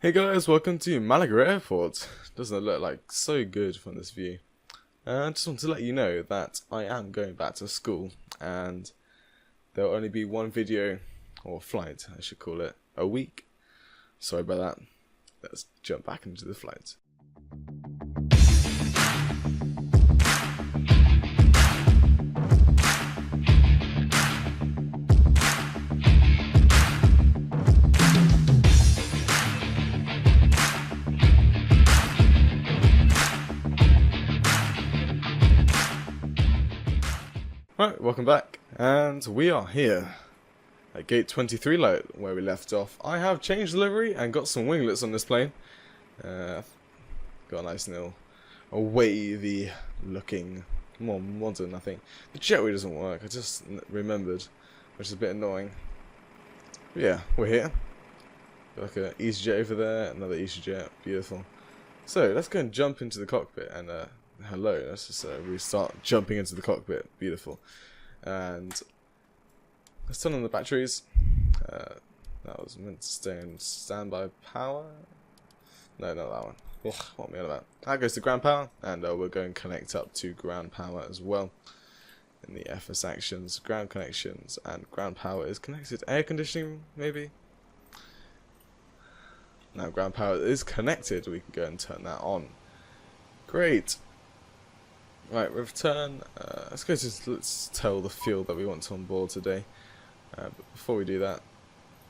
Hey guys, welcome to Malaga Airport. Doesn't it look like so good from this view? I just want to let you know that I am going back to school and there will only be one video, or flight I should call it, a week. Sorry about that. Let's jump back into the flight. Right, welcome back, and we are here at gate 23 light where we left off. I have changed the livery and got some winglets on this plane. Got a nice little wavy looking, more modern I think. The jetway doesn't work, I just remembered, which is a bit annoying. But yeah, we're here. Got like an EasyJet over there, another EasyJet, beautiful. So let's go and jump into the cockpit and hello, let's just restart jumping into the cockpit. Beautiful. And let's turn on the batteries. That was meant to stay in standby power. No, not that one. Ugh, what am I on about? That goes to ground power, and we're going to connect up to ground power as well. In the FS actions, ground connections, and ground power is connected. Air conditioning, maybe? Now ground power is connected, we can go and turn that on. Great. Right, return. Let's tell the fuel that we want to on board today. But before we do that,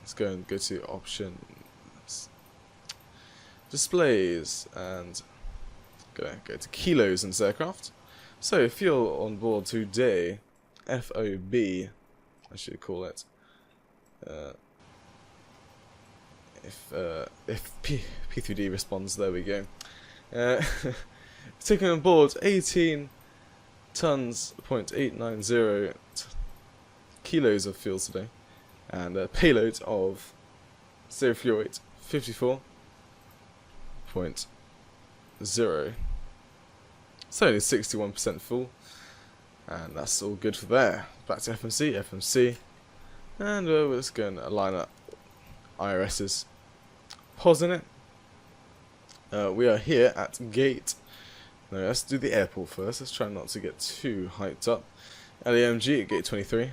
let's go to options, displays, and go to kilos in this aircraft. So fuel on board today, FOB, I should call it. If P3D responds, there we go. Taking on board 18 tons, 0.890 kilos of fuel today, and a payload of 0 fuel weight 54.0. So only 61% full, and that's all good for there. Back to FMC, and we're just going to line up IRS's. Pausing it. We are here at gate. No, let's do the airport first. Let's try not to get too hyped up. LEMG at gate 23.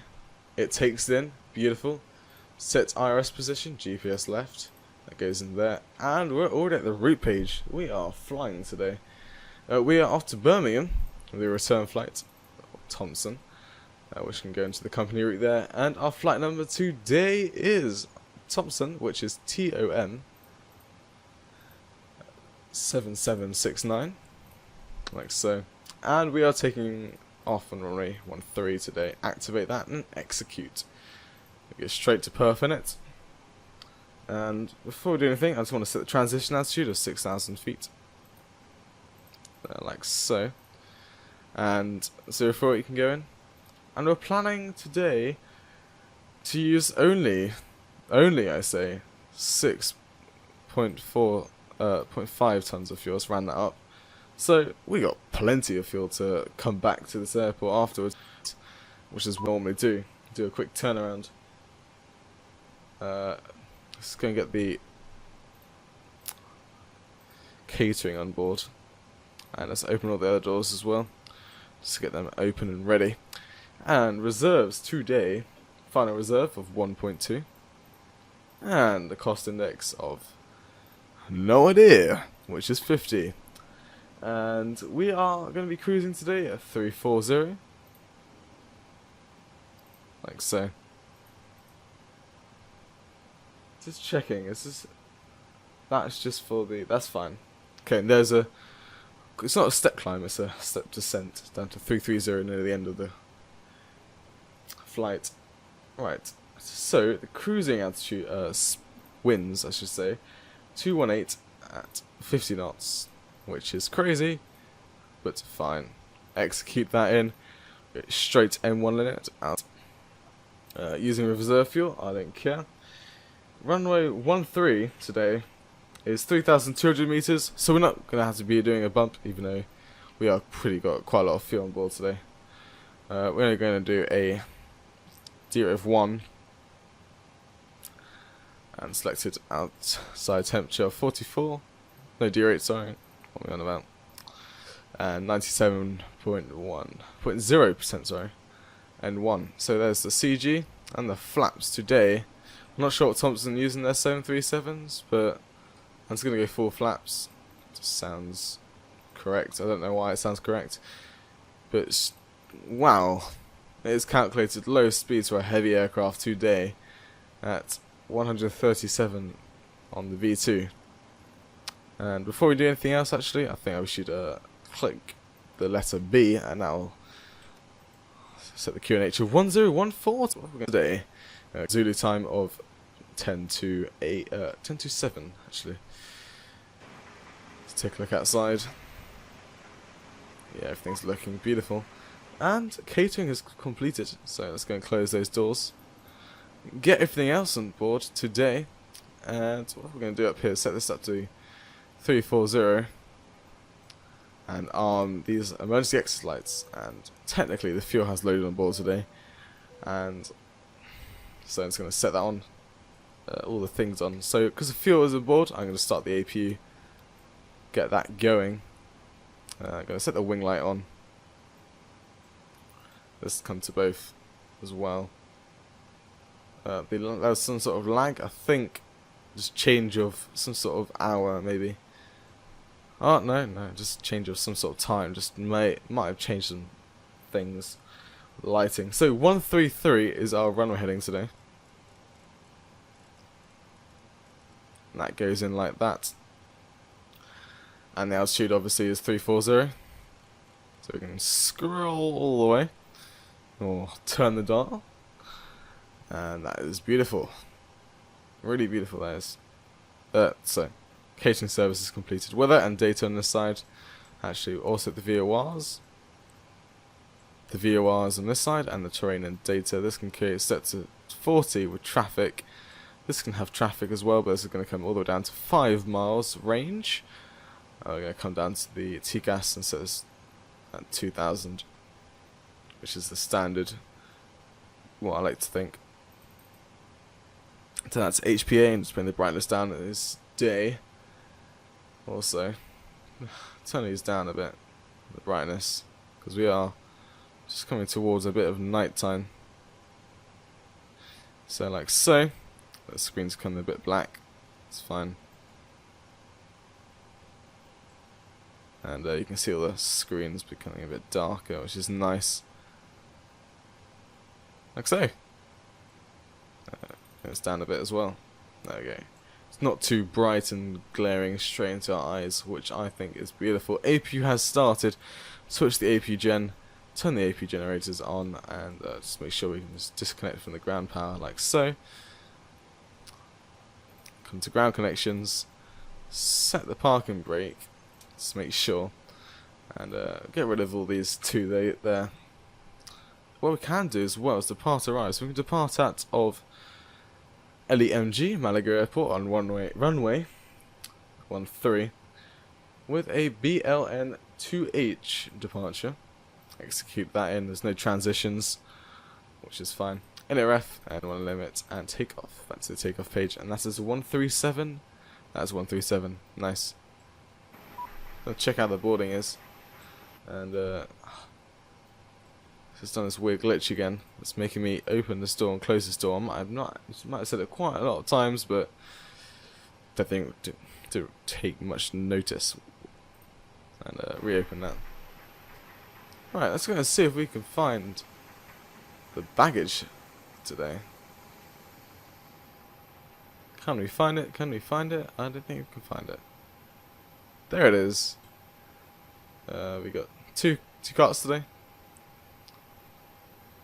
It takes it in. Beautiful. Set IRS position. GPS left. That goes in there. And we're already at the route page. We are flying today. We are off to Birmingham with a return flight. Thomson. Which can go into the company route there. And our flight number today is Thomson, which is TOM 7769. Like so. And we are taking off on runway 13 today. Activate that and execute. We get straight to perf in it. And before we do anything, I just want to set the transition altitude of 6,000 feet. Like so. And 04 you can go in. And we're planning today to use only I say 0.5 tons of fuel. Let's round that up. So we got plenty of fuel to come back to this airport afterwards, which is what we normally do. Do a quick turnaround. Let's go and get the catering on board, and let's open all the other doors as well, just to get them open and ready. And reserves today, final reserve of 1.2, and the cost index of no idea, which is 50. And we are going to be cruising today at 340. Like so. Just checking. That's just for the. That's fine. Okay, and there's a. It's not a step climb, it's a step descent down to 330 near the end of the flight. Right. So, the cruising altitude, winds, I should say, 218 at 50 knots. Which is crazy, but fine. Execute that in. Straight M1 limit out. Using reserve fuel, I don't care. Runway 13 today is 3,200 meters, so we're not going to have to be doing a bump, even though we are got quite a lot of fuel on board today. We're only going to do a derev 1 and selected outside temperature of 44. No, D8, sorry. What am I on about? And 97.0%, sorry. And 1. So there's the CG and the flaps today. I'm not sure what Thomson using their 737s, but I'm just going to go full flaps. It just sounds correct. I don't know why it sounds correct. But, wow. It is calculated low speeds for a heavy aircraft today at 137 on the V2. And before we do anything else, actually, I think I should click the letter B, and that'll set the QNH of 1014 today. Zulu time of 10 to 7, actually. Let's take a look outside. Yeah, everything's looking beautiful. And catering is completed, so let's go and close those doors. Get everything else on board today. And what we're going to do up here is set this up to 340 and arm these emergency exit lights. And technically the fuel has loaded on board today, and so it's going to set that on, all the things on. So because the fuel is on board, I'm going to start the APU, get that going. I'm going to set the wing light on. This come to both as well. There was some sort of lag, I think. Just change of some sort of hour, maybe. Oh no, just change of some sort of time. Just might have changed some things. Lighting. So 133 is our runway heading today. And that goes in like that. And the altitude obviously is 340. So we can scroll all the way. Or turn the dial. And that is beautiful. Really beautiful, that is. So, catering service is completed. Weather and data on this side. Actually, also the VORs. The VORs on this side, and the terrain and data. This can create set to 40 with traffic. This can have traffic as well, but this is going to come all the way down to 5 miles range. We're going to come down to the TCAS and set this at 2000, which is the standard, what I like to think. So that's HPA, and just bring the brightness down this day. Also, turn these down a bit, the brightness, because we are just coming towards a bit of night time. So like so, the screen's coming a bit black, it's fine. And you can see all the screens becoming a bit darker, which is nice. Like so. It's down a bit as well. There we go. It's not too bright and glaring straight into our eyes, which I think is beautiful. APU has started. Switch the APU gen, turn the APU generators on, and just make sure we can just disconnect from the ground power like so. Come to ground connections, set the parking brake, just make sure, and get rid of all these two there. What we can do as well is depart arrive. So we can depart out of LEMG, Malaga Airport on runway 13 with a BLN2H departure. Execute that in, there's no transitions, which is fine. NRF and one limit and takeoff. That's the takeoff page, and that is 137. That's 137. Nice. Let's check how the boarding is. And it's done this weird glitch again. It's making me open this door and close this door. I might have said it quite a lot of times, but I don't think it didn't take much notice. And reopen that. Right, let's go and see if we can find the baggage today. Can we find it? Can we find it? I don't think we can find it. There it is. We got two carts today.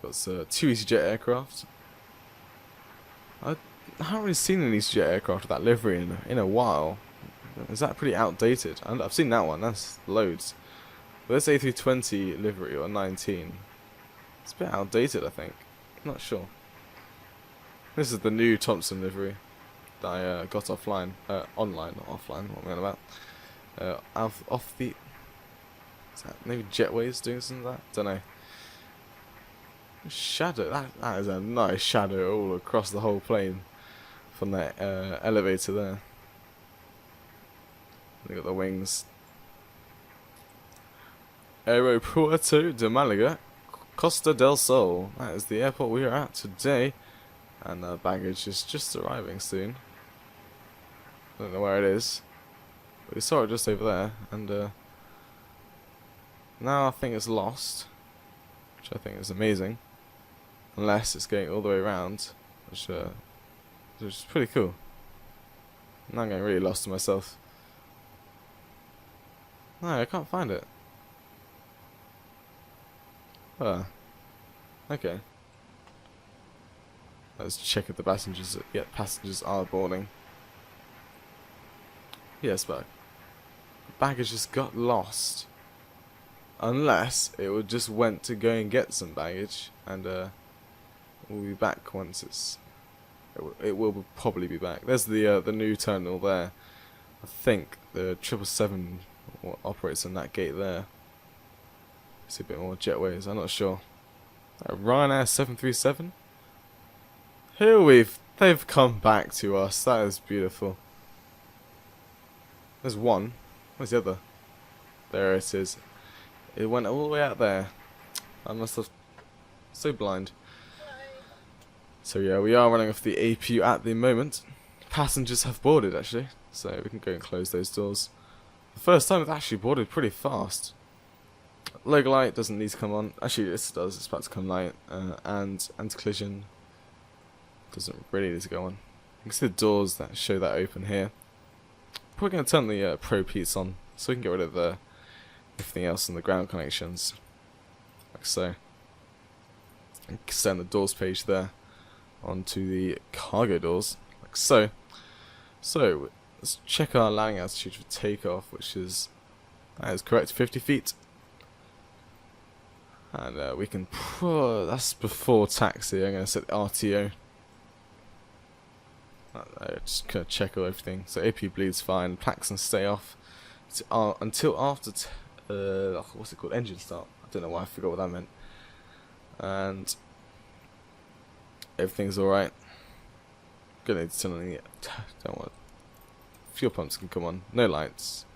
Got 2 EasyJet aircraft. I haven't really seen an EasyJet aircraft with that livery in a while. Is that pretty outdated? I've seen that one. That's loads. But this A320 livery or 19. It's a bit outdated, I think. I'm not sure. This is the new Thomson livery that I got offline, online, not offline. What am I on about? Off the. Is that maybe Jetways doing something like that? Don't know. Shadow. That is a nice shadow all across the whole plane. from that elevator there. They got the wings. Aeropuerto de Malaga, Costa del Sol. That is the airport we are at today, and the baggage is just arriving soon. I don't know where it is, but we saw it just over there, and now I think it's lost, which I think is amazing. Unless it's going all the way around, which is pretty cool. Now I'm getting really lost to myself. No, I can't find it. Okay. Let's check if the passengers are boarding. Yes, but the baggage just got lost. Unless it would just went to go and get some baggage, and we'll be back once it will probably be back. There's the new terminal there. I think the 777 operates on that gate there. See a bit more jetways. I'm not sure. Ryanair 737. Here they've come back to us. That is beautiful. There's one. Where's the other? There it is. It went all the way out there. I must have so blind. So yeah, we are running off the APU at the moment. Passengers have boarded actually, so we can go and close those doors. The first time it's actually boarded pretty fast. Logo light doesn't need to come on. Actually, this does. It's about to come light. And anti-collision doesn't really need to go on. You can see the doors that show that open here. Probably going to turn the Pro Peats on so we can get rid of everything else in the ground connections. Like so. And send the doors page there onto the cargo doors. Like so. So, let's check our landing altitude for takeoff, which is, that is correct, 50 feet. And we can, that's before taxi. I'm going to set the RTO. Just going to check everything. So AP bleeds fine, plaques can stay off until after, what's it called, engine start. I don't know why, I forgot what that meant. And everything's alright. Gonna need to turn on the, don't want, fuel pumps can come on, no lights.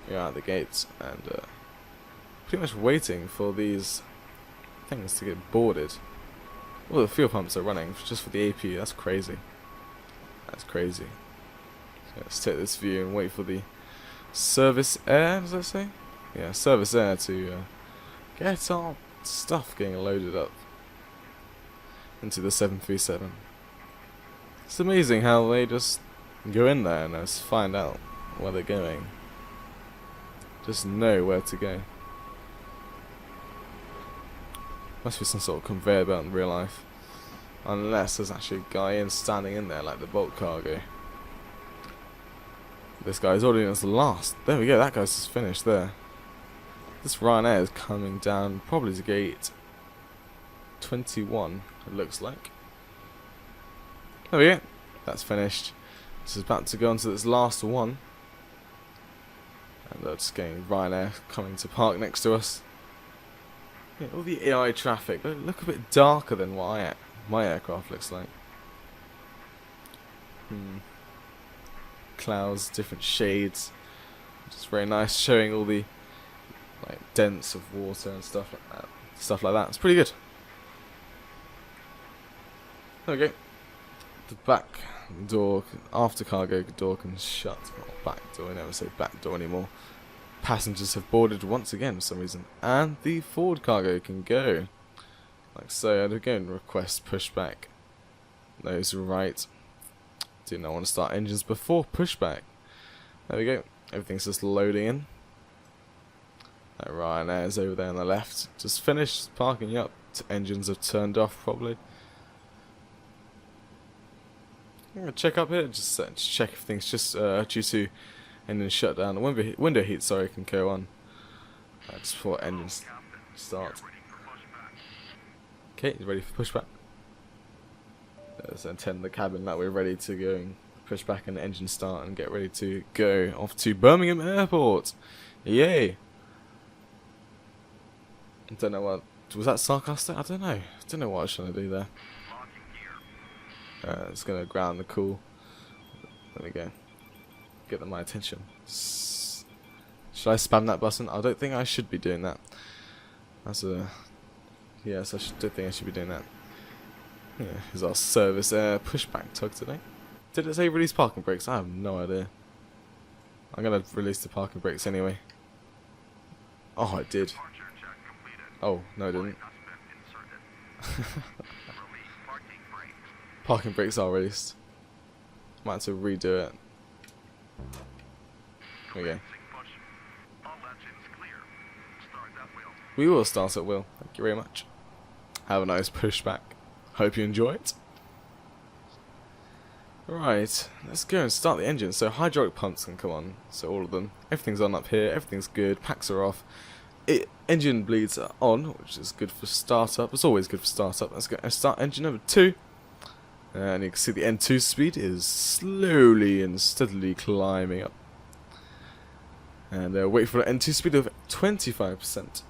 We are at the gates, and pretty much waiting for these things to get boarded. Well, the fuel pumps are running just for the APU. That's crazy. That's crazy. So let's take this view and wait for the service air, does that say? Yeah, service air to get our stuff getting loaded up into the 737. It's amazing how they just go in there and just find out where they're going. Just know where to go. Must be some sort of conveyor belt in real life. Unless there's actually a guy standing in there like the bulk cargo. This guy's audience last. There we go, that guy's just finished there. This Ryanair is coming down probably to gate 21, it looks like. There we go, that's finished. This is about to go on to this last one. And they're just getting Ryanair coming to park next to us. Yeah, all the AI traffic, they look a bit darker than what my aircraft looks like. Clouds, different shades. Just very nice, showing all the like dents of water and stuff like that. It's pretty good. There we go. The back door, after cargo door can shut. Not back door, I never say back door anymore. Passengers have boarded once again for some reason. And the forward cargo can go. Like so, I'd again request pushback. Those right. Do not want to start engines before pushback. There we go. Everything's just loading in. That Ryanair's over there on the left. Just finished parking up. Engines have turned off probably. I'm gonna check up here. Just check if things just due to engine shutdown. The window heat, sorry, can go on. Just before engines start. Okay, he's ready for pushback. Let's attend the cabin that we're ready to go and push back and the engine start and get ready to go off to Birmingham Airport. Yay! I don't know what, was that sarcastic? I don't know. I don't know what I was trying to do there. It's gonna ground the cool. There we go. Get my attention. Should I spam that button? I don't think I should be doing that. That's a... Yes, don't think I should be doing that. Yeah, here's our service pushback tug today. Did it say release parking brakes? I have no idea. I'm going to release the parking brakes anyway. Oh, it did. Oh, no it didn't. Parking brakes are released. Might have to redo it. There we go. We will start at will. Thank you very much. Have a nice pushback. Hope you enjoy it. Right, let's go and start the engine. So hydraulic pumps can come on. So all of them. Everything's on up here. Everything's good. Packs are off. Engine bleeds are on, which is good for startup. It's always good for startup. Let's go and start engine number 2. And you can see the N2 speed is slowly and steadily climbing up. And wait for an N2 speed of 25%.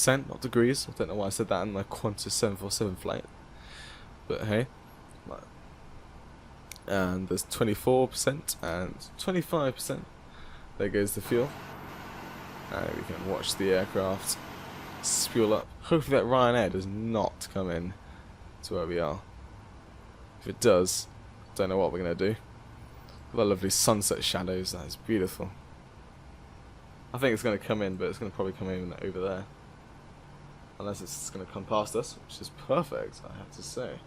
Not degrees. I don't know why I said that in my Qantas 747 flight. But hey. And there's 24% and 25%. There goes the fuel. And we can watch the aircraft fuel up. Hopefully that Ryanair does not come in to where we are. If it does, don't know what we're going to do. The lovely sunset shadows, that is beautiful. I think it's going to come in, but it's going to probably come in over there. Unless it's going to come past us, which is perfect, I have to say.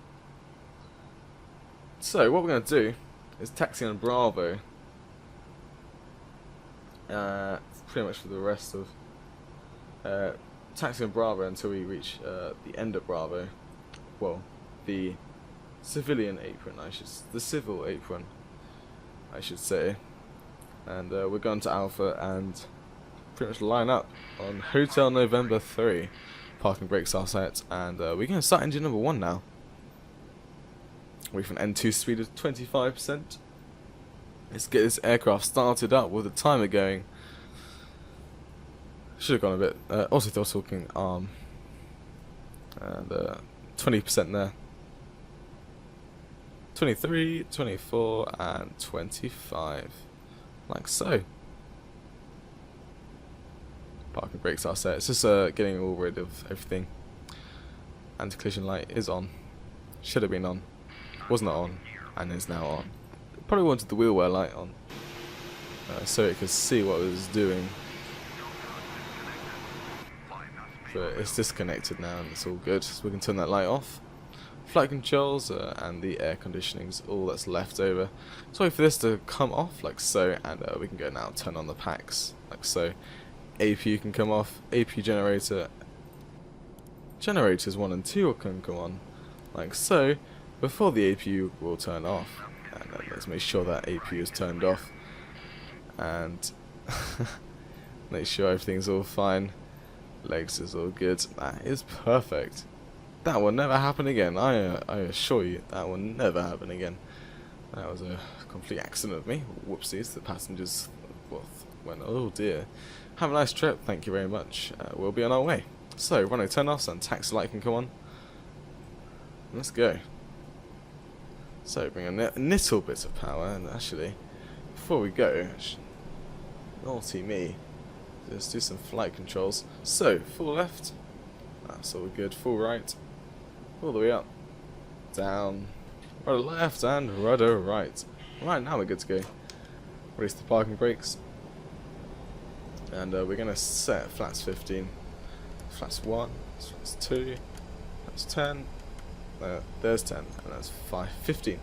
So, what we're going to do is taxi on Bravo. Pretty much for the rest of... taxi on Bravo until we reach the end of Bravo. Well, the civilian apron, the civil apron, I should say. And we're going to Alpha and pretty much line up on Hotel November 3. Parking brakes are set, and we're going to start engine number 1 now. Wait for an N2 speed of 25%. Let's get this aircraft started up with the timer going. Should have gone a bit. Also, they're talking arm. And 20% there. 23, 24, and 25. Like so. Parking brakes are set. It's just getting all rid of everything. Anti-collision light is on. Should have been on. Was not on, and is now on. Probably wanted the wheel wear light on, so it could see what it was doing. But it's disconnected now, and it's all good. So we can turn that light off. Flight controls and the air conditioning is all that's left over. So wait for this to come off, like so, and we can go now turn on the packs, like so. APU can come off. APU generator. Generators 1 and 2 can come on, like so. Before the APU will turn off, and let's make sure that APU is turned off, and make sure everything's all fine. Legs is all good. That is perfect. That will never happen again. I assure you, that will never happen again. That was a complete accident of me. Whoopsies. The passengers went, oh dear. Have a nice trip. Thank you very much. We'll be on our way. So running turn-offs and taxi light can come on. Let's go. So bring a little bit of power, and actually, before we go, naughty me, let's do some flight controls. So, full left, that's all good, full right, all the way up, down, rudder left, and rudder right. Right, now we're good to go. Release the parking brakes, and we're going to set flaps 15, flaps 1, flaps 2, flaps 10, there's 10, and that's 15.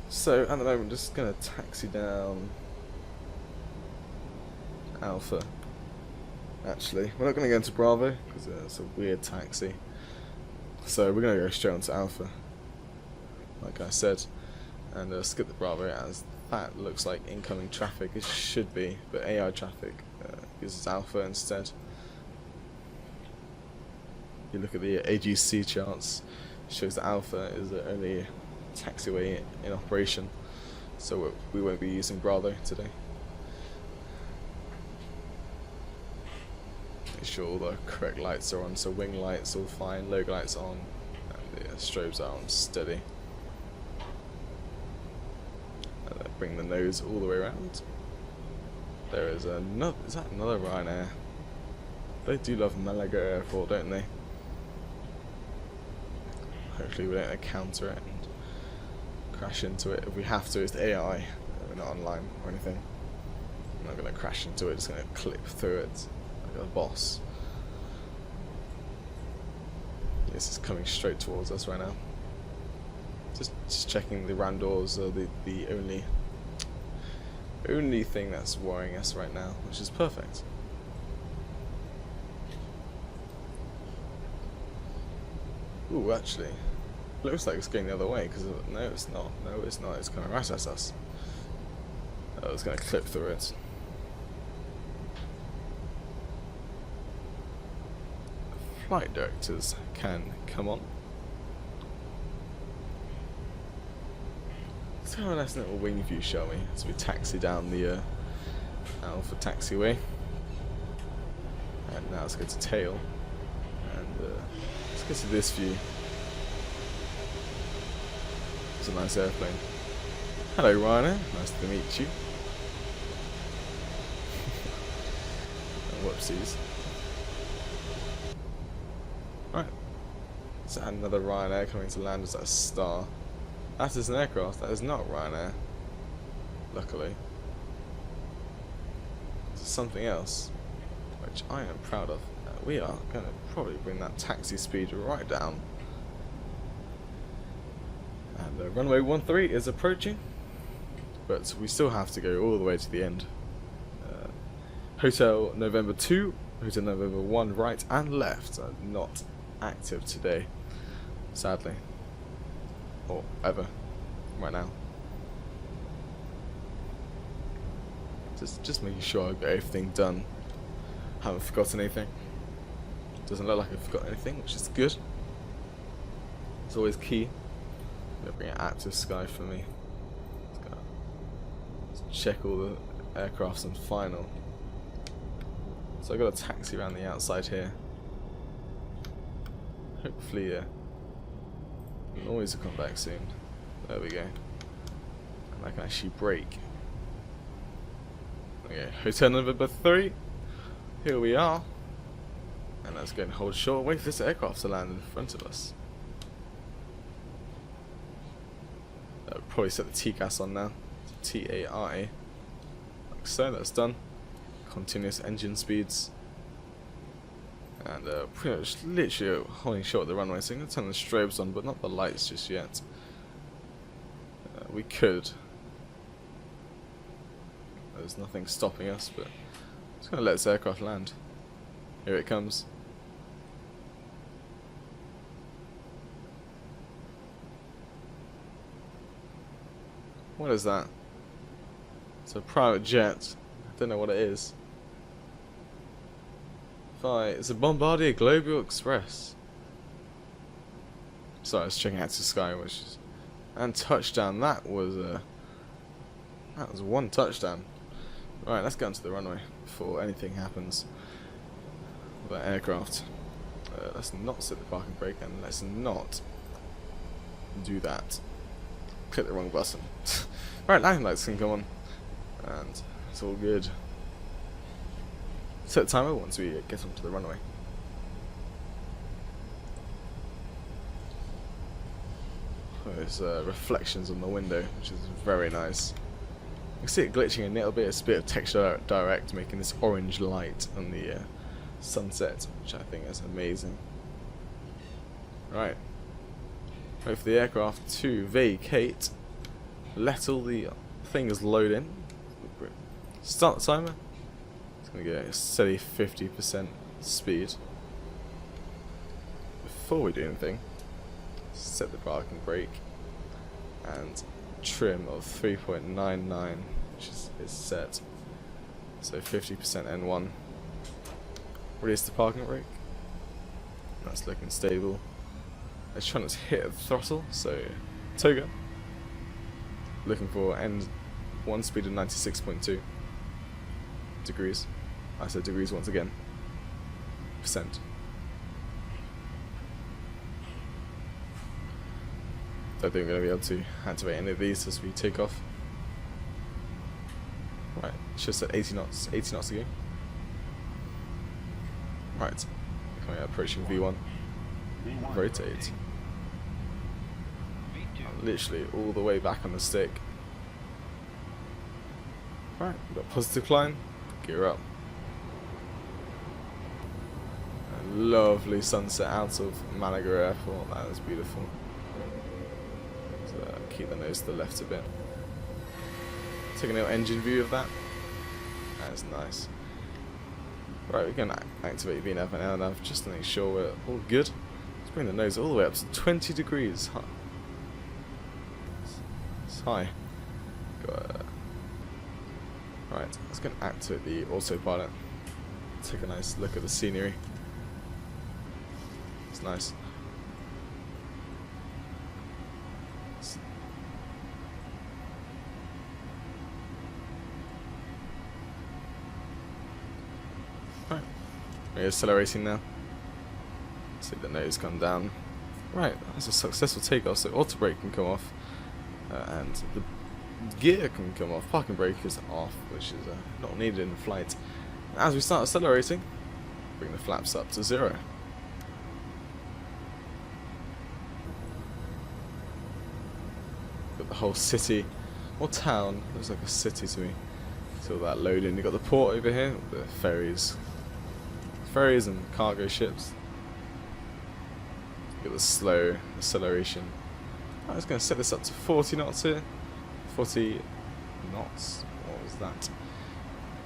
So at the moment, I'm just going to taxi down Alpha. Actually, we're not going to go into Bravo because it's a weird taxi. So we're going to go straight onto Alpha, like I said, and skip the Bravo as that looks like incoming traffic. It should be, but AI traffic uses Alpha instead. You look at the AGC charts. Shows that Alpha is the only taxiway in operation, so we won't be using Bravo today. Make sure all the correct lights are on, so wing lights all fine, logo lights on, and the strobes are on steady. And bring the nose all the way around. There is another. Is that another Ryanair? They do love Malaga Airport, don't they? Hopefully we don't encounter it and crash into it. If we have to, it's the AI. We're not online or anything. I'm not going to crash into it, just going to clip through it like a boss. This is coming straight towards us right now. Just checking the ram doors are the only thing that's worrying us right now, which is perfect. Ooh, actually, looks like it's going the other way, because no it's not, it's going right at us. Oh, it's going to clip through it. Flight directors can come on. Let's have a nice little wing view, shall we, as we taxi down the Alpha taxiway. And now let's go to tail, and let's go to this view. It's a nice airplane. Hello Ryanair, nice to meet you. Whoopsies. Right, so another Ryanair coming to land as a star. That is an aircraft, that is not Ryanair. Luckily. It's something else, which I am proud of. We are going to probably bring that taxi speed right down. And runway 13 is approaching, but we still have to go all the way to the end. Hotel November 2, Hotel November 1 right and left are not active today, sadly. Or ever, right now. Just making sure I've got everything done. Haven't forgotten anything. Doesn't look like I've forgotten anything, which is good. It's always key. I'm gonna bring an active sky for me. Let's check all the aircrafts and final. So I've got a taxi around the outside here. Hopefully, noise will come back soon. There we go. And I can actually brake. Okay, Hotel November 3. Here we are. And let's go and hold short. Wait for this aircraft to land in front of us. I'll probably set the TCAS on now. TAI. Like so, that's done. Continuous engine speeds. And pretty much literally holding short of the runway, so I'm going to turn the strobes on, but not the lights just yet. We could. There's nothing stopping us, but I'm just going to let this aircraft land. Here it comes. What is that? It's a private jet. I don't know what it is. It's a Bombardier Global Express. Sorry, I was checking out to Sky, which is, and touchdown. That was one touchdown. Right, let's get onto the runway before anything happens with that aircraft. Let's not set the parking brake, and let's not do that. Click the wrong button. Right, landing lights can come on, and it's all good. Set the timer once we get onto the runway. There's reflections on the window, which is very nice. You can see it glitching a little bit. It's a bit of texture direct, making this orange light on the sunset, which I think is amazing. Right. Wait for the aircraft to vacate. Let all the things load in. Start the timer. It's going to get a steady 50% speed. Before we do anything, set the parking brake and trim of 3.99, which is set. So 50% N1. Release the parking brake. That's looking stable. Let's try not to hit the throttle, so Toga. Looking for N1 speed of 96.2 degrees. I said degrees once again. Percent. Don't think we're going to be able to activate any of these as we take off. Right, it's just at 80 knots to go. Right, approaching V1. Rotate. Literally all the way back on the stick. Right, we've got positive climb. Gear up. A lovely sunset out of Malaga Airport. That is beautiful. So, keep the nose to the left a bit. Take a little engine view of that. That is nice. Right, we're going to activate VNAV and LNAV just to make sure we're all good. Let's bring the nose all the way up to 20 degrees. It's high. Right, let's go and activate the autopilot. Take a nice look at the scenery. It's nice. Right, we're accelerating now. See the nose come down. Right, that's a successful takeoff, so auto brake can come off, and the gear can come off. Parking brake is off, which is not needed in flight. As we start accelerating, bring the flaps up to 0. Got the whole city, or town, looks like a city to me. See all that loading. You've got the port over here, the ferries and cargo ships. Got the slow acceleration. I was going to set this up to 40 knots here. 40 knots. What was that?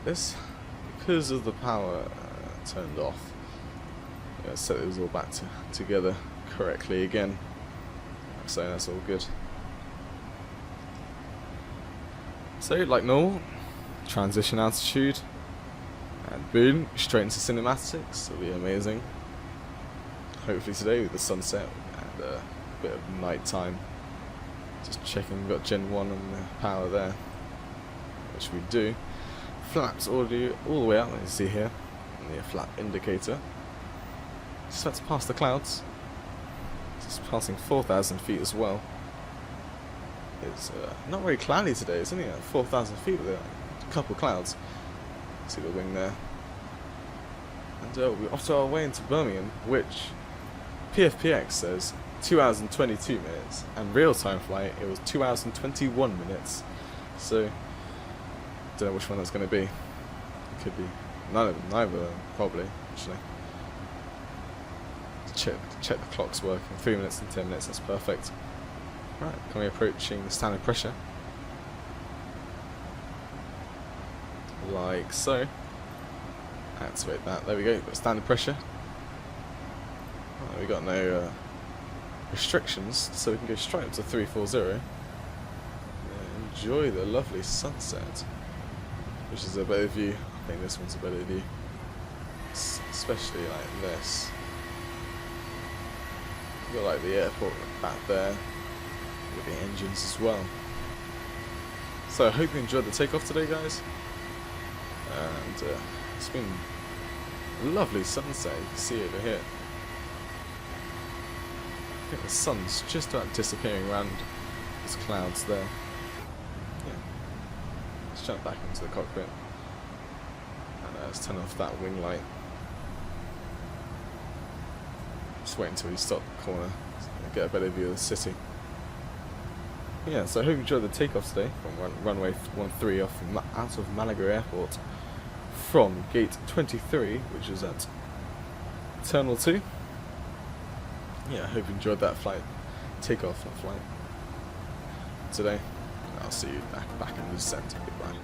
This, because of the power turned off. Yeah, set those all back together correctly again. So that's all good. So like normal, transition altitude, and boom, straight into cinematics. It'll be amazing. Hopefully today with the sunset and a bit of night time. Just checking we've got Gen 1 and the power there, which we do. Flaps already all the way up, as you see here, and the flap indicator. Just about to pass the clouds. Just passing 4,000 feet as well. It's not very cloudy today, it's only at 4,000 feet with a couple clouds. See the wing there. And we're off to our way into Birmingham, which PFPX says 2 hours and 22 minutes, and real-time flight it was 2 hours and 21 minutes. So don't know which one that's going to be. It could be neither, probably. Actually, check the clocks working. 3 minutes and 10 minutes. That's perfect. Right, coming approaching the standard pressure, like so. Activate that. There we go. Got standard pressure. We got no restrictions, so we can go straight up to 340. Enjoy the lovely sunset, which is a better view. I think this one's a better view, especially like this. You got like the airport back there, with the engines as well. So I hope you enjoyed the takeoff today, guys. And it's been a lovely sunset. You can see over here. I think the sun's just about disappearing around these clouds there. Yeah. Let's jump back into the cockpit and let's turn off that wing light. Just wait until we stop the corner and get a better view of the city. Yeah, so I hope you enjoyed the takeoff today from runway 13 off out of Malaga Airport from gate 23, which is at Terminal 2. Yeah, I hope you enjoyed that flight, takeoff flight today. I'll see you back in the descent. Goodbye.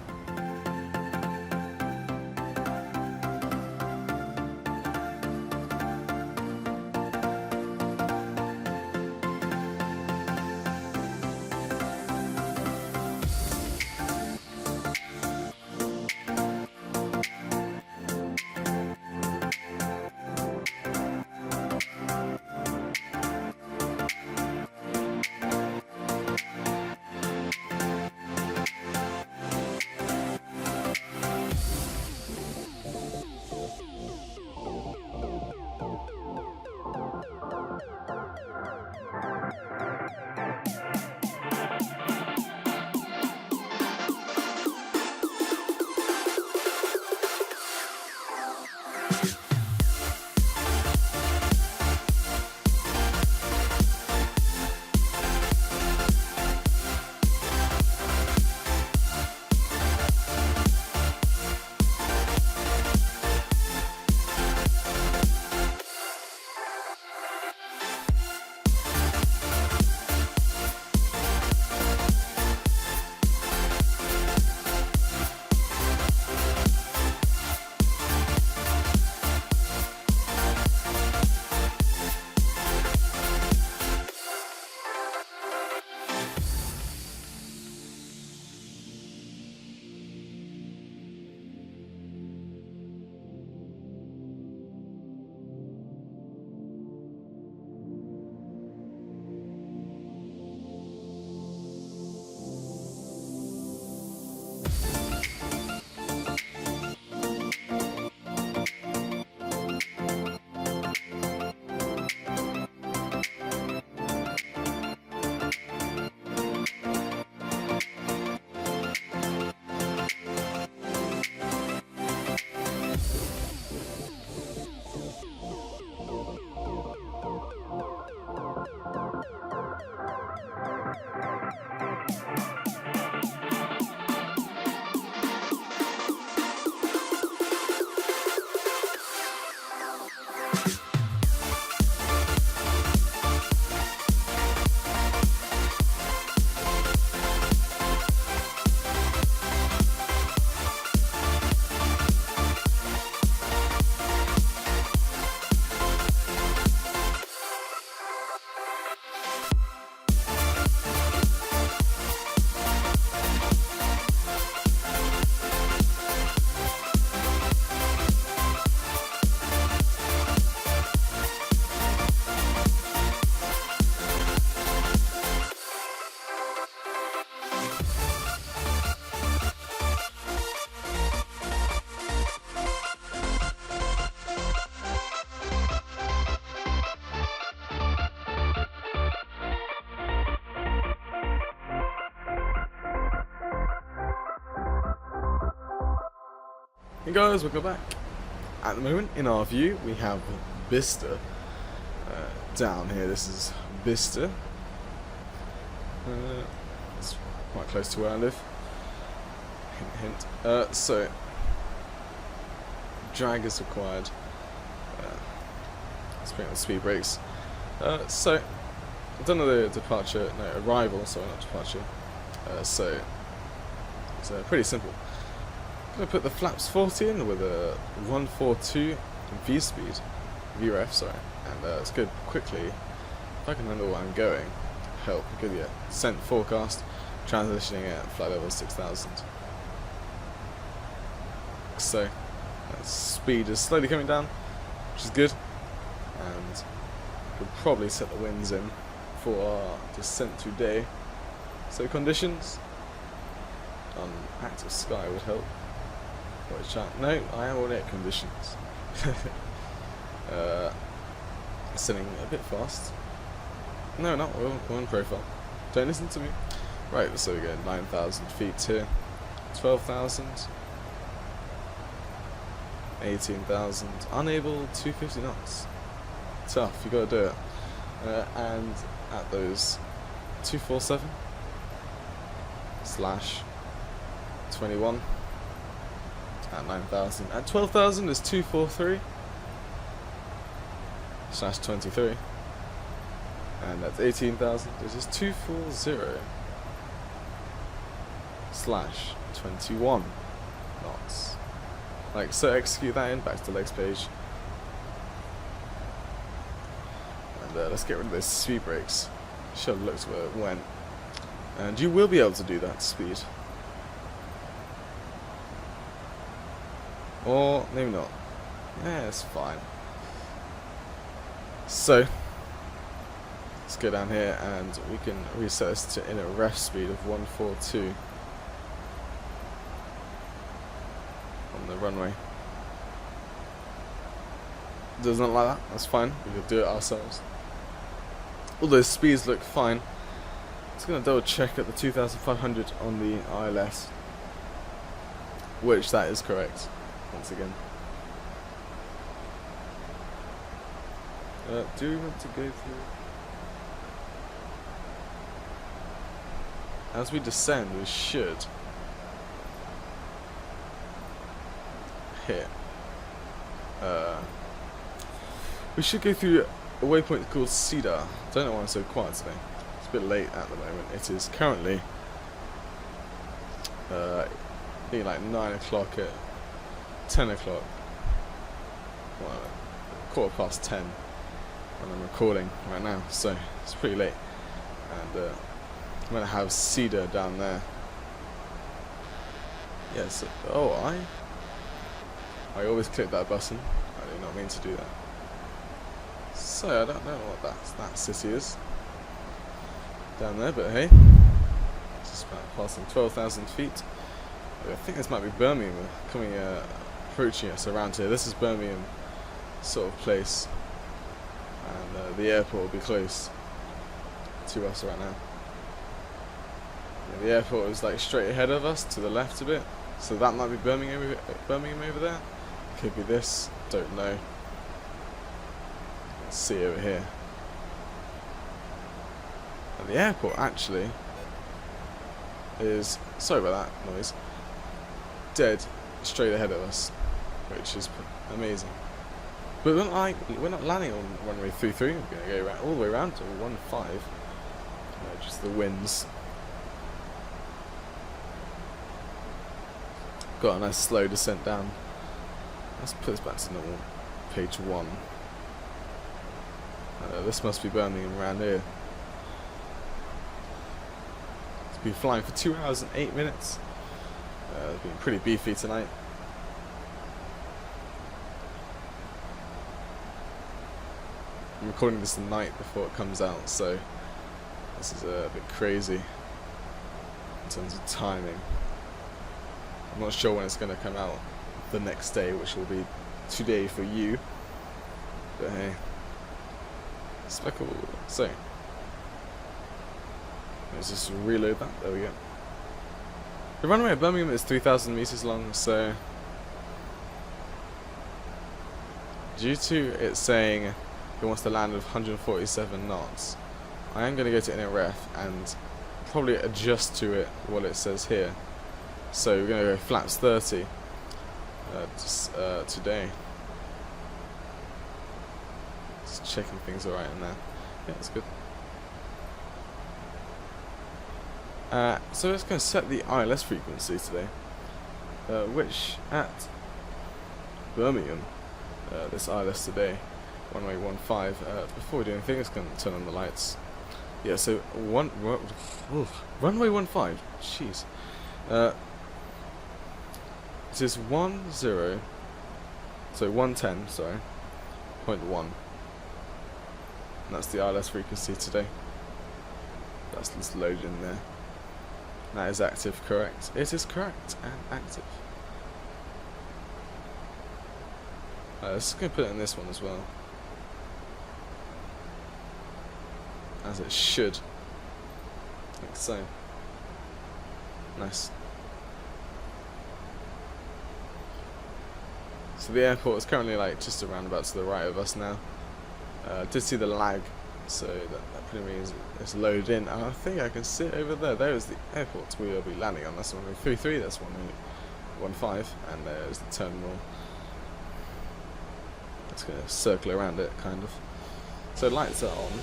Hey guys, welcome back. At the moment, in our view, we have Bicester down here. This is Bicester. It's quite close to where I live. Hint, hint. So, drag is required. Let's bring on the speed brakes. So, I've done the departure, no, arrival, sorry, not departure. So, it's pretty simple. I'm going to put the flaps 40 in with a 142 V speed, VREF, sorry, and let's go quickly. If I can remember where I'm going, help, give you a descent forecast, transitioning at flight level 6000. So, speed is slowly coming down, which is good, and we'll probably set the winds in for our descent today. So conditions on active sky would help. Watch out. No, I am on air conditions. Sitting a bit fast. No, not we're on profile. Don't listen to me. Right, so we go 9,000 feet here, 12,000, 18,000, unable 250 knots. Tough, you gotta do it. And at those 247 / 21 at 9,000. At 12,000 is 243 / 23, and at 18,000 this is 240 / 21 knots. Like so, execute that in, back to the legs page, and let's get rid of those speed brakes. Should have looked where it went, and you will be able to do that speed. Or maybe not. Yeah, it's fine. So let's go down here and we can reset this to in a ref speed of 142 on the runway. Does not like that, that's fine. We could do it ourselves. All those speeds look fine. Just gonna double check at the 2500 on the ILS, which that is correct. Once again, do we want to go through? As we descend, we should hit. We should go through a waypoint called Cedar. Don't know why I'm so quiet today. It's a bit late at the moment. It is currently being like 9 o'clock at 10 o'clock, well, 10:15 when I'm recording right now, so it's pretty late, and I'm going to have Cedar down there. Yes, oh, I always click that button. I did not mean to do that. So I don't know what that city is down there, but hey, it's just about passing 12,000 feet. I think this might be Birmingham coming approaching us around here. This is Birmingham sort of place, and the airport will be close to us right now. Yeah, the airport is like straight ahead of us to the left a bit, so that might be Birmingham over there. Could be this, don't know. Let's see over here. And the airport actually is, sorry about that noise, dead straight ahead of us, which is amazing. But we're not landing on runway 33. We're going to go around, all the way around to 15. Just the winds. Got a nice slow descent down. Let's put this back to normal. Page 1. This must be Birmingham around here. It's been flying for 2 hours and 8 minutes. It's been pretty beefy tonight. I'm recording this the night before it comes out, so this is a bit crazy in terms of timing. I'm not sure when it's going to come out the next day, which will be today for you, but hey, speckle. So let's just reload that. There we go. The runway at Birmingham is 3,000 meters long, so due to it saying it wants to land with 147 knots, I am going to go to NRF and probably adjust to it what it says here. So we're going to go flaps 30 today. Just checking things alright in there. Yeah, that's good. So it's going to set the ILS frequency today, which at Birmingham, this ILS today, runway 15. Before we do anything, it's going to turn on the lights. Yeah, so runway 15. Jeez. It is 110. Sorry, 0.1. And that's the ILS frequency today. That's just loaded in there. That is active, correct. It is correct and active. Let's go put it in this one as well. As it should. Like so. Nice. So the airport is currently like just around about to the right of us now. Did see the lag, so that pretty means it's loaded in. And I think I can see it over there. There is the airport we will be landing on. That's 133, that's 115, and there's the terminal. It's going to circle around it, kind of. So lights are on,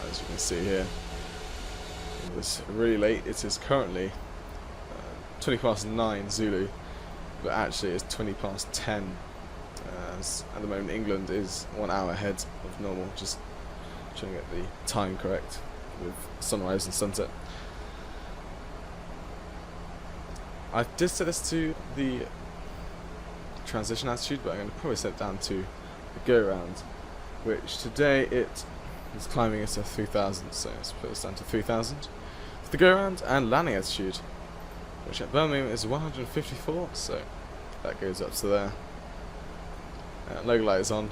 as you can see here. It was really late. It is currently 20 past 9 Zulu, but actually it's 20 past 10. As at the moment England is 1 hour ahead of normal, just trying to get the time correct with sunrise and sunset. I did set this to the transition attitude, but I'm going to probably set it down to the go round, which today it is climbing into 3000, so let's put this down to 3000 for the go round. And landing attitude, which at Birmingham is 154, so that goes up to there. Logo light is on.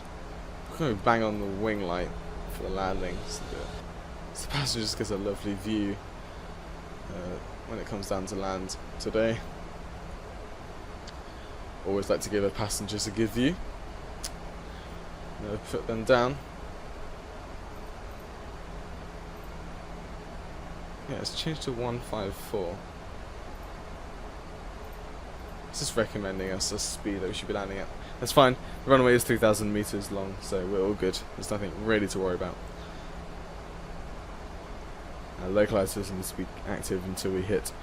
We're going to bang on the wing light for the landing, so the passenger just gets a lovely view when it comes down to land today. Always like to give our passengers a good view. Put them down. Yeah, it's changed to 154. It's just recommending us the speed that we should be landing at. That's fine. The runway is 3,000 meters long, so we're all good. There's nothing really to worry about. Localizer doesn't need to be active until we hit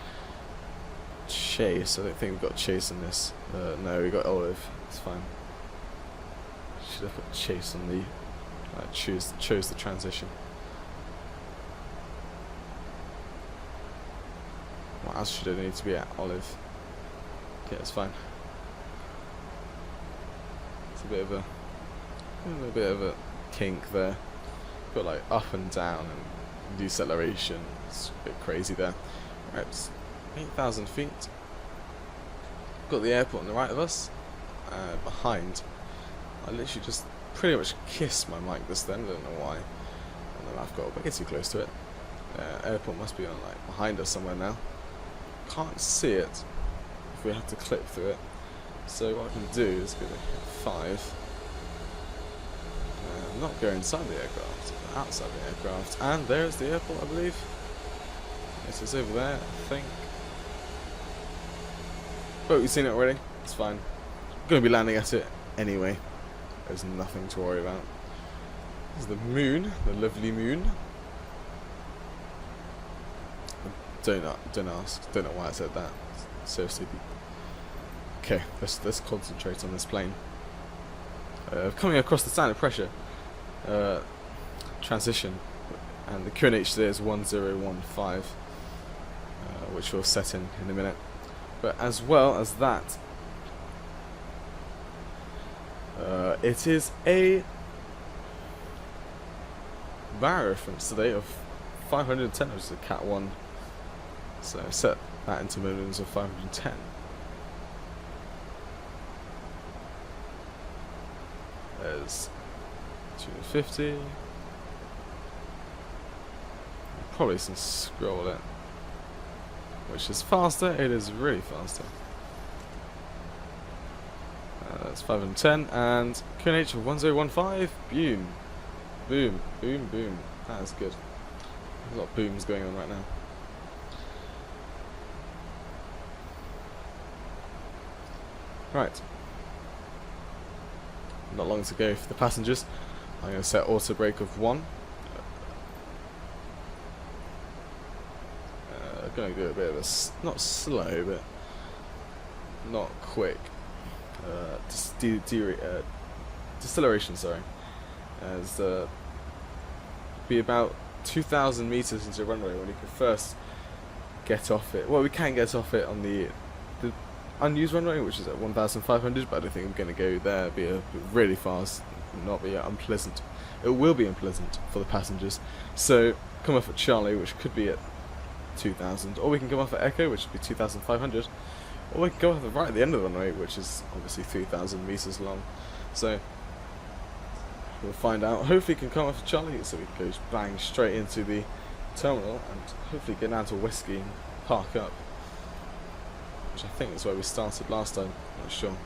chase. I don't think we've got chase in this. No, we got olive. It's fine. Should have put chase on the. Chose the transition. What else should it need to be at? Olive. Okay, it's fine. It's a bit of a kink there. Got like up and down and deceleration. It's a bit crazy there. Right, it's 8,000 feet. Got the airport on the right of us. Behind, I literally just pretty much kissed my mic just then. I don't know why. And then I've got way too close to it. Airport must be on like behind us somewhere now. Can't see it if we have to clip through it. So what I can do is go to 5. Not go inside the aircraft, but outside the aircraft. And there's the airport, I believe. Yes, it's over there, I think. But we've seen it already. It's fine. I'm going to be landing at it anyway. There's nothing to worry about. There's the moon, the lovely moon. Don't ask. Don't know why I said that. It's so stupid. Okay, let's concentrate on this plane. Coming across the standard pressure transition, and the QNH there is 1015, which we'll set in a minute. But as well as that, it is a bar reference today of 510, which is a Cat 1. So set that into millions of 510. There's 250. Probably some scroll it, which is faster. It is really faster. That's 510, and QNH 1015. Boom. Boom. Boom. Boom. That is good. There's a lot of booms going on right now. Right. Not long to go for the passengers. I'm going to set auto brake of 1. Going to do a bit of a, not slow, but not quick. Deceleration, sorry. As be about 2,000 meters into the runway when you can first get off it. Well, we can get off it on the unused runway, which is at 1,500, but I don't think I'm going to go there. It'll be really fast, not be unpleasant. It will be unpleasant for the passengers. So come off at Charlie, which could be at 2,000, or we can come off at Echo, which would be 2,500, or we can go off right at the end of the runway, which is obviously 3,000 meters long. So we'll find out. Hopefully, we can come off at Charlie, so we can go bang straight into the terminal and hopefully get down to Whiskey and park up, which I think is where we started last time. Not sure.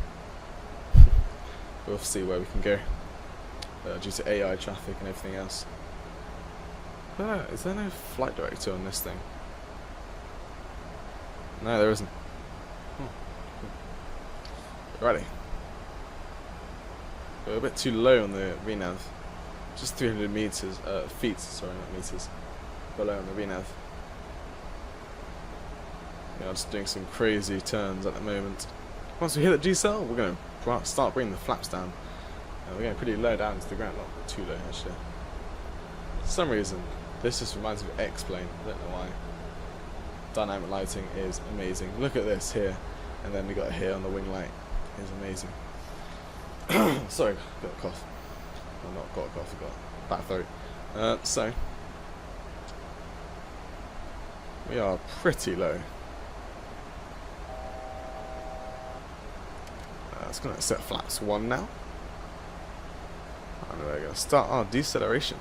We'll see where we can go due to AI traffic and everything else. Is there no flight director on this thing? No, there isn't. Alrighty. We're a bit too low on the VNAV. Just 300 meters, feet, sorry, not meters, below on the VNAV. Yeah, I'm just doing some crazy turns at the moment. Once we hit the decel, we're going to start bringing the flaps down. We're getting pretty low down to the ground, not too low actually. For some reason, this just reminds me of X-Plane, I don't know why. Dynamic lighting is amazing. Look at this here, and then we got it here on the wing light. It's amazing. Sorry, got a cough. Well, not got a cough, I got bad throat. So, we are pretty low. It's going to set flaps 1 now. And we're going to start our deceleration.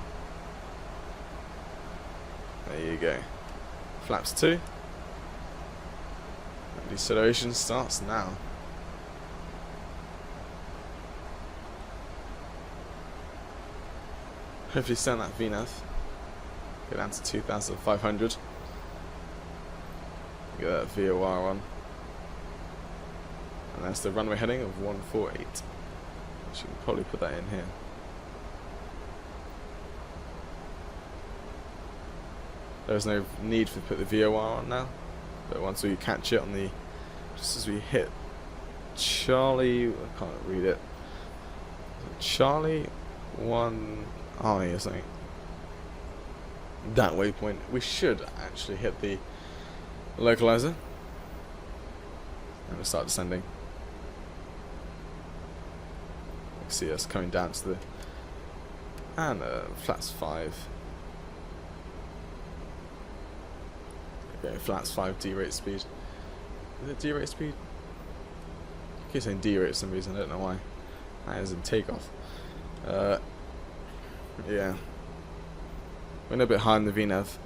There you go. Flaps 2. And deceleration starts now. Hopefully send that VNAV. Go down to 2,500. Get that VOR on. And that's the runway heading of 148. I should probably put that in here. There's no need to put the VOR on now, but once we catch it on the, just as we hit Charlie, I can't read it. Charlie 1I or something. That waypoint, we should actually hit the localizer, and we'll start descending. You can see us coming down to the, and flats 5. Okay, flats 5 D-rate speed. Is it D-rate speed? I keep saying D-rate for some reason, I don't know why. That is in takeoff. Yeah. We're a bit high on the VNAV.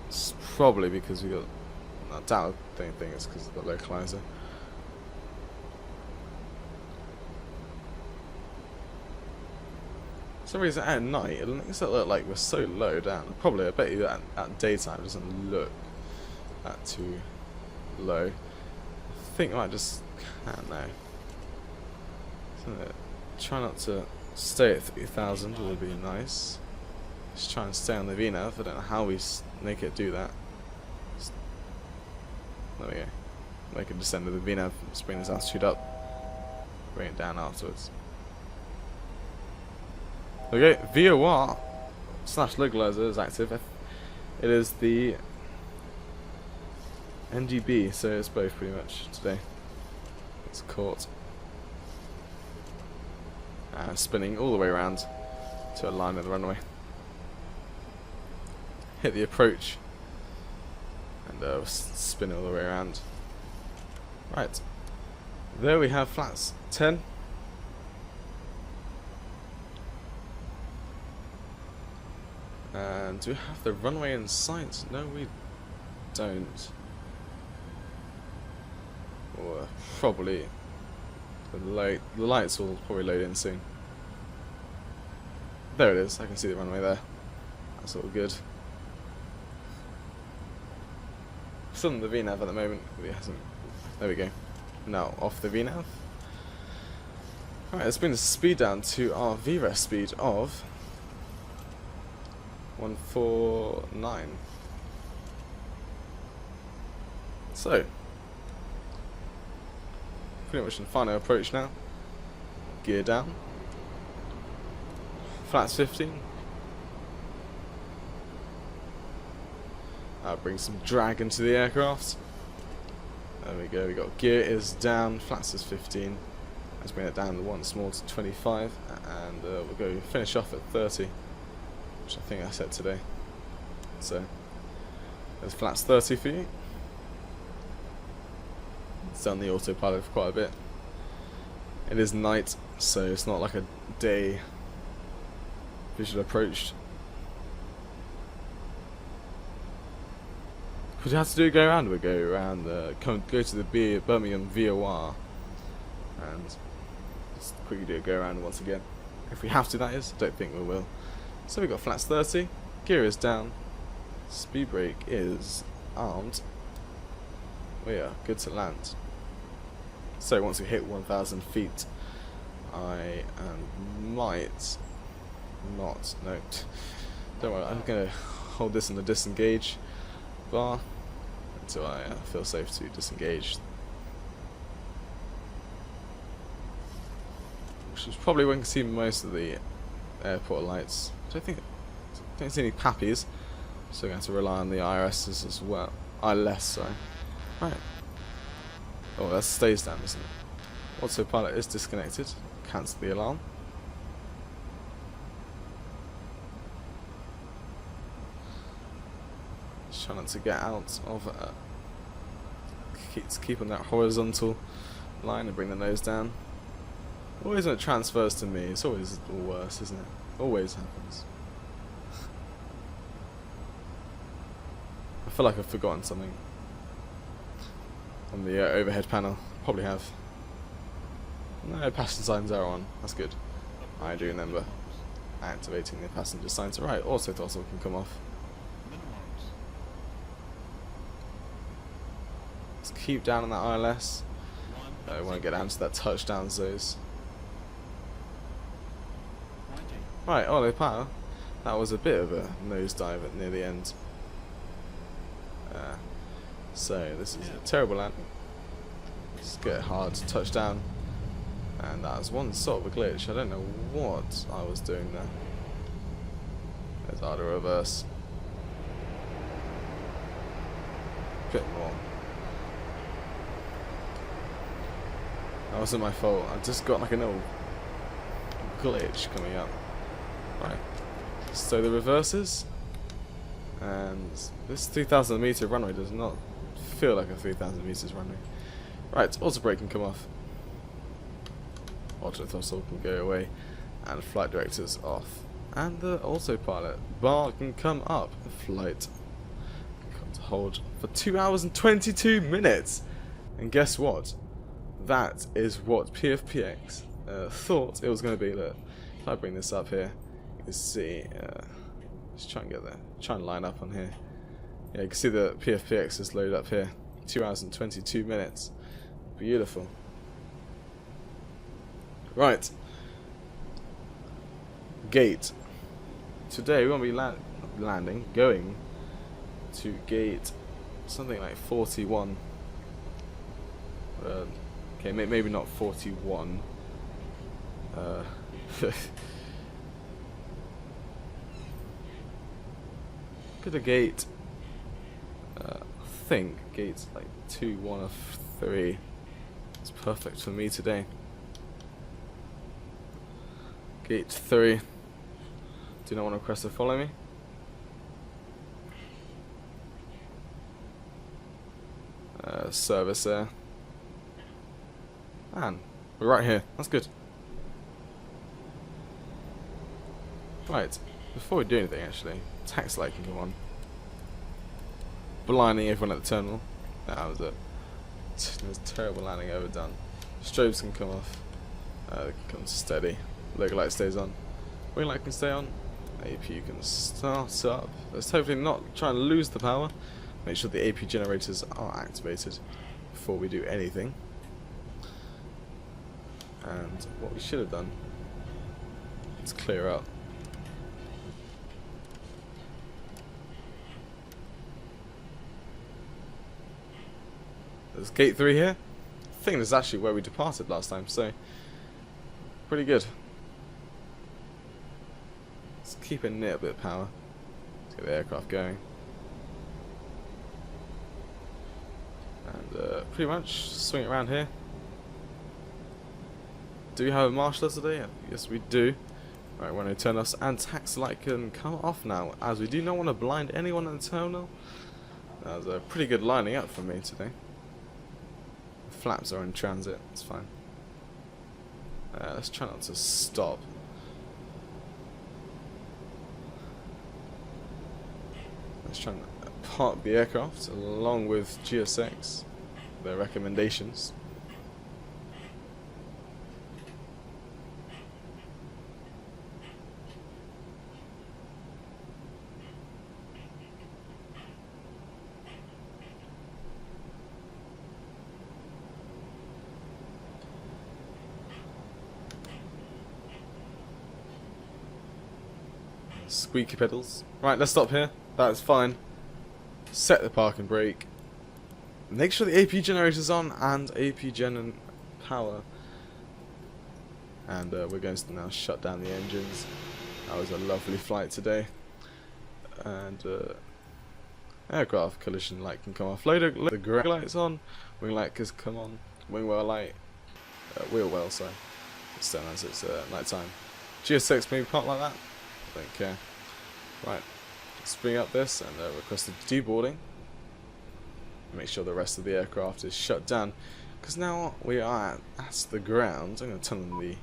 It's probably because we got, I doubt I don't think it's because of the localizer. For some reason at night it makes it look like we're so low down. Probably I bet you that at daytime it doesn't look that too low. I think I might just, I don't know. Try not to stay at 3,000 would be nice. Just try and stay on the VNAV. I don't know how we make it do that. There we go. Make it descend to the VNAV. Just bring this altitude up. Bring it down afterwards. Okay, VOR / localizer is active. It is the NGB, so it's both pretty much today. It's caught. Spinning all the way around to align with the runway. Hit the approach and spin all the way around. Right, there we have flats 10. And do we have the runway in sight? No, we don't. Or probably The lights will probably load in soon. There it is. I can see the runway there. That's all good. Still on the VNAV at the moment. But it hasn't. There we go. Now off the VNAV. Alright, let's bring the speed down to our VRES speed of 149. So, pretty much in final approach now. Gear down. Flaps 15. That'll bring some drag into the aircraft. There we go, we got gear is down, flaps is 15. Let's bring it down once more to 25, and we'll go finish off at 30, which I think I said today. So, there's flaps 30 for you. It's done the autopilot for quite a bit. It is night, so it's not like a day visual approach. What you have to do, go around, we'll go around, go to the Birmingham VOR, and just quickly do a go around once again. If we have to, that is. I don't think we will. So we've got flaps 30, gear is down, speed brake is armed. We are good to land. So once we hit 1,000 feet, I might not. No, don't worry. I'm gonna hold this in the disengage bar until I feel safe to disengage. Which is probably when you can see most of the airport lights. Don't see any pappies, so I'm going to have to rely on the IRSs as well. ILS, sorry. Right. Oh, that stays down, isn't it? Autopilot is disconnected. Cancel the alarm. Just trying not to get out of keep on that horizontal line and bring the nose down. Always when it transfers to me, it's always all worse, isn't it? Always happens. I feel like I've forgotten something on the overhead panel. Probably have. No, passenger signs are on. That's good. I do remember activating the passenger signs. Right, auto throttle can come off. Let's keep down on that ILS. I want to get down to that touchdown zones. Right, auto power. That was a bit of a nosedive near the end. So this is a terrible landing. Let's get hard to touch down. And that was one sort of a glitch. I don't know what I was doing there. There's auto reverse. Bit more. That wasn't my fault. I just got like a little glitch coming up. Right. So the reverses. And this 3,000 meter runway does not feel like a 3,000 meters runway. Right, auto brake can come off. Auto throttle can go away. And flight director's off. And the autopilot bar can come up. Flight can come to hold for 2 hours and 22 minutes. And guess what? That is what PFPX thought it was going to be. Look, if I bring this up here, you can see. Let's try and get there. Try and line up on here. Yeah, you can see the PFPX is loaded up here. 2 hours and 22 minutes. Beautiful. Right. Gate. Today we're going to be going to gate something like 41. Okay, maybe not 41. Could a gate? I think gates like 2, 1, or 3. It's perfect for me today. Gate 3. Do not want to request to follow me. Service there. Man, we're right here. That's good. Right, before we do anything actually, tax light can go on. Blinding everyone at the terminal. That was it. It was a terrible landing, overdone. Strobes can come off. They can come steady. Logo light stays on. Wing light can stay on. APU can start up. Let's hopefully not try and lose the power. Make sure the AP generators are activated before we do anything. And what we should have done is clear out. There's gate 3 here. I think this is actually where we departed last time, so pretty good. Let's keep it near a bit of power. Let's get the aircraft going. And pretty much swing it around here. Do we have a marshaller today? Yes, we do. Right, we're going to turn us, and tax light can come off now, as we do not want to blind anyone in the terminal. That was a pretty good lining up for me today. The flaps are in transit, it's fine. Let's try not to stop. Let's try and park the aircraft along with GSX, their recommendations. Squeaky pedals. Right, let's stop here. That's fine. Set the parking brake. Make sure the AP generator's on and AP gen and power. And we're going to now shut down the engines. That was a lovely flight today. And aircraft collision light can come off. Loader, the ground light's on. Wing light can come on. Wing well light. Wheel well, sorry. It's done as it's night time. GS6 maybe park like that. Don't care. Right, let's bring up this and request a deboarding. Make sure the rest of the aircraft is shut down, because now we are at the ground. I'm going to turn on the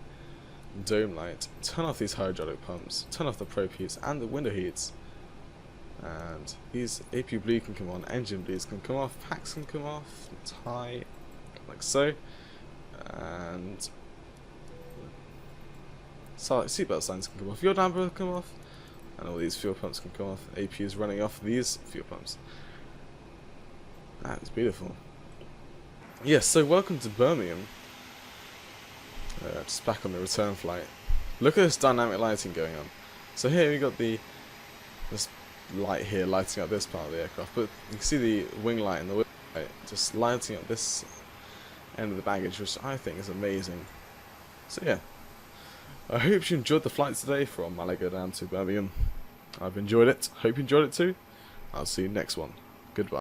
dome light, turn off these hydraulic pumps, turn off the probe heats and the window heats, and these AP bleed can come on, engine bleeds can come off, packs can come off, tie like so, and seatbelt signs can come off, fuel damper can come off, and all these fuel pumps can come off. AP is running off these fuel pumps. That is beautiful. Yes, so welcome to Birmingham. Just back on the return flight. Look at this dynamic lighting going on. So here we got this light here lighting up this part of the aircraft, but you can see the wing light and the wing light just lighting up this end of the baggage, which I think is amazing. So yeah. I hope you enjoyed the flight today from Malaga down to Birmingham. I've enjoyed it. Hope you enjoyed it too. I'll see you next one. Goodbye.